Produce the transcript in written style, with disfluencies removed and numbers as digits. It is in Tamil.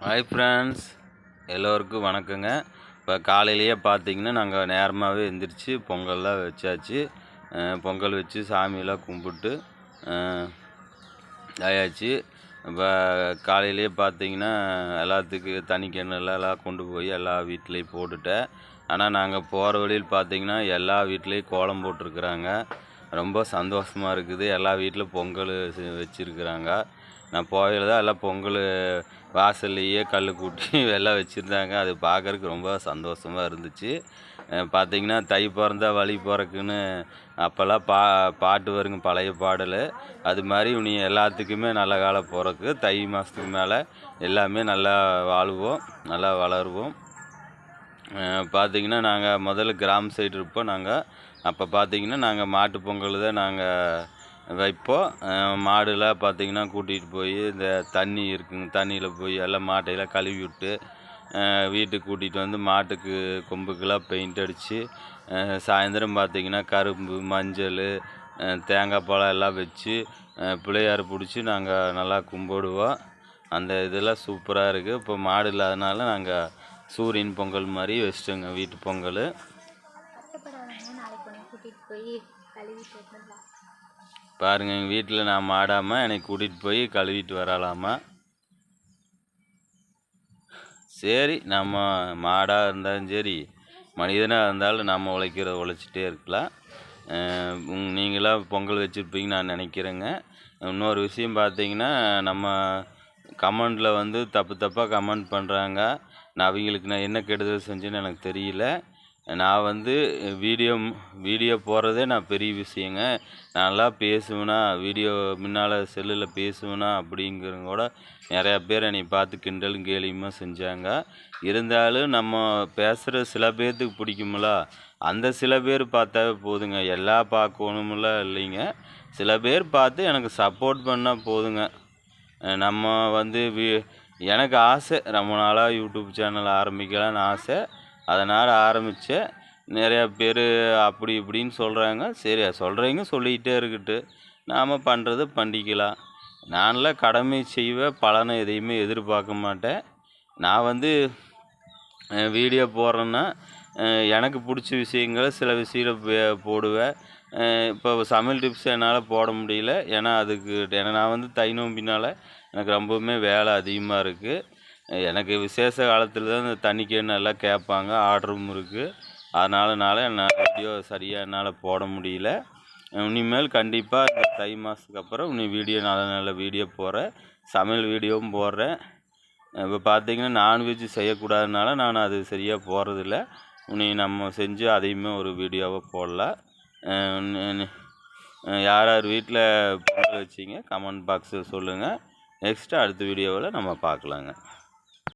ஹாய் ஃப்ரெண்ட்ஸ், எல்லோருக்கும் வணக்கங்க. இப்போ காலையிலேயே பார்த்தீங்கன்னா நாங்கள் நேரமாகவே எந்திரிச்சு பொங்கல்லாம் வச்சாச்சு. பொங்கல் வச்சு சாமியெல்லாம் கும்பிட்டு ஆயாச்சு. இப்போ காலையிலேயே பார்த்தீங்கன்னா எல்லாத்துக்கும் தண்ணி கேனெல்லாம் கொண்டு போய் எல்லா வீட்லேயும் போட்டுட்டேன். ஆனால் நாங்கள் போகிற வழியில் பார்த்தீங்கன்னா எல்லா வீட்லேயும் கோலம் போட்டிருக்குறாங்க. ரொம்ப சந்தோஷமாக இருக்குது. எல்லா வீட்டிலும் பொங்கல் வச்சுருக்குறாங்க. நான் போகையில் தான் எல்லாம் பொங்கல் வாசல்லையே கல் கூட்டி எல்லாம் வச்சுருந்தாங்க. அது பார்க்குறதுக்கு ரொம்ப சந்தோஷமாக இருந்துச்சு. பார்த்திங்கன்னா தை பிறந்தா வழி பிறக்குன்னு அப்போல்லாம் பாட்டு வருங்க, பழைய பாடல். அது மாதிரி இனி எல்லாத்துக்குமே நல்ல காலம் பிறக்கு. தை மாதத்துக்கு மேலே எல்லாமே நல்லா வாழுவோம், நல்லா வளருவோம். பார்த்திங்கன்னா நாங்கள் முதல்ல கிராம சைடு இருப்போம். அப்போ பார்த்திங்கன்னா நாங்கள் மாட்டு பொங்கல் தான் நாங்கள் வைப்போம். மாடுலாம் பார்த்திங்கன்னா கூட்டிகிட்டு போய் இந்த தண்ணி இருக்குங்க, தண்ணியில் போய் எல்லாம் மாட்டையெல்லாம் கழுவி விட்டு வீட்டுக்கு கூட்டிகிட்டு வந்து மாட்டுக்கு கொம்புக்கெல்லாம் பெயிண்ட் அடித்து சாயந்தரம் பார்த்திங்கன்னா கரும்பு, மஞ்சள், தேங்காய் பழம் எல்லாம் வச்சு பிள்ளையார் பிடிச்சி நாங்கள் நல்லா கும்பிடுவோம். அந்த இதெல்லாம் சூப்பராக இருக்குது. இப்போ மாடு இல்லாதனால நாங்கள் சூரியன் பொங்கல் மாதிரி வச்சிட்டோங்க வீட்டு பொங்கல். பாருங்க, எங்கள் வீட்டில் நான் மாடாமல் என்னை கூட்டிகிட்டு போய் கழுவிட்டு வரலாமா. சரி, நம்ம மாடாக இருந்தாலும் சரி, மனிதனாக இருந்தாலும் நம்ம உழைச்சிட்டே இருக்கலாம். நீங்களாம் பொங்கல் வச்சுருப்பீங்கன்னு நான் நினைக்கிறேங்க. இன்னொரு விஷயம் பார்த்தீங்கன்னா, நம்ம கமெண்டில் வந்து தப்பாக கமெண்ட் பண்ணுறாங்க. அவங்களுக்கு நான் என்ன கெடுதல் செஞ்சேன்னு எனக்கு தெரியல. நான் வந்து வீடியோ போடுறதே நான் பெரிய விஷயங்க. நல்லா பேசுவேனா, வீடியோ முன்னால் செல்லில் பேசுவேனா அப்படிங்கிறவங்க கூட நிறையா பேர் என்னை பார்த்து கிண்டலும் கேலியுமா செஞ்சாங்க. இருந்தாலும் நம்ம பேசுகிற சில பேர்த்துக்கு பிடிக்குமில்ல, அந்த சில பேர் பார்த்தாவே போதுங்க. எல்லாம் பார்க்கணுமில்ல இல்லைங்க. சில பேர் பார்த்து எனக்கு சப்போர்ட் பண்ணால் போதுங்க. நம்ம வந்து எனக்கு ஆசை, ரொம்ப நாளாக யூடியூப் சேனல் ஆரம்பிக்கலான்னு ஆசை. அதனால் ஆரம்பித்தேன். நிறையா பேர் அப்படி இப்படின்னு சொல்கிறாங்க. சரி, சொல்கிறீங்க சொல்லிக்கிட்டே இருக்கட்டு, நாம் பண்ணுறத பண்ணிக்கலாம். நான்லாம் கடமை செய்வேன், பலனை எதையுமே எதிர்பார்க்க மாட்டேன். நான் வந்து வீடியோ போடுறேன்னா எனக்கு பிடிச்ச விஷயங்களை சில விஷயம் போடுவேன். இப்போ சமையல் டிப்ஸ் என்னால் போட முடியல. ஏன்னா நான் வந்து தை நோம்பினால் எனக்கு ரொம்பவுமே வேலை அதிகமாக இருக்குது. எனக்கு விசேஷ காலத்தில் தான் இந்த தண்ணி கேன் எல்லாம் கேட்பாங்க, ஆர்டரும் இருக்குது. அதனால வீடியோ சரியாக என்னால் போட முடியல. இனிமேல் கண்டிப்பாக இந்த தை மாதத்துக்கு அப்புறம் வீடியோ நல்ல வீடியோ போடுறேன், சமையல் வீடியோவும் போடுறேன். இப்போ பார்த்திங்கன்னா நான்வெஜ் செய்யக்கூடாதனால நான் அது சரியாக போடுறதில்ல. நம்ம செஞ்சு அதையுமே ஒரு வீடியோவை போடலாம். யார் யார் வீட்டில் பொங்கல் வச்சிங்க கமெண்ட் பாக்ஸில் சொல்லுங்கள். நெக்ஸ்ட்டு அடுத்த வீடியோவில் நம்ம பார்க்கலாங்க.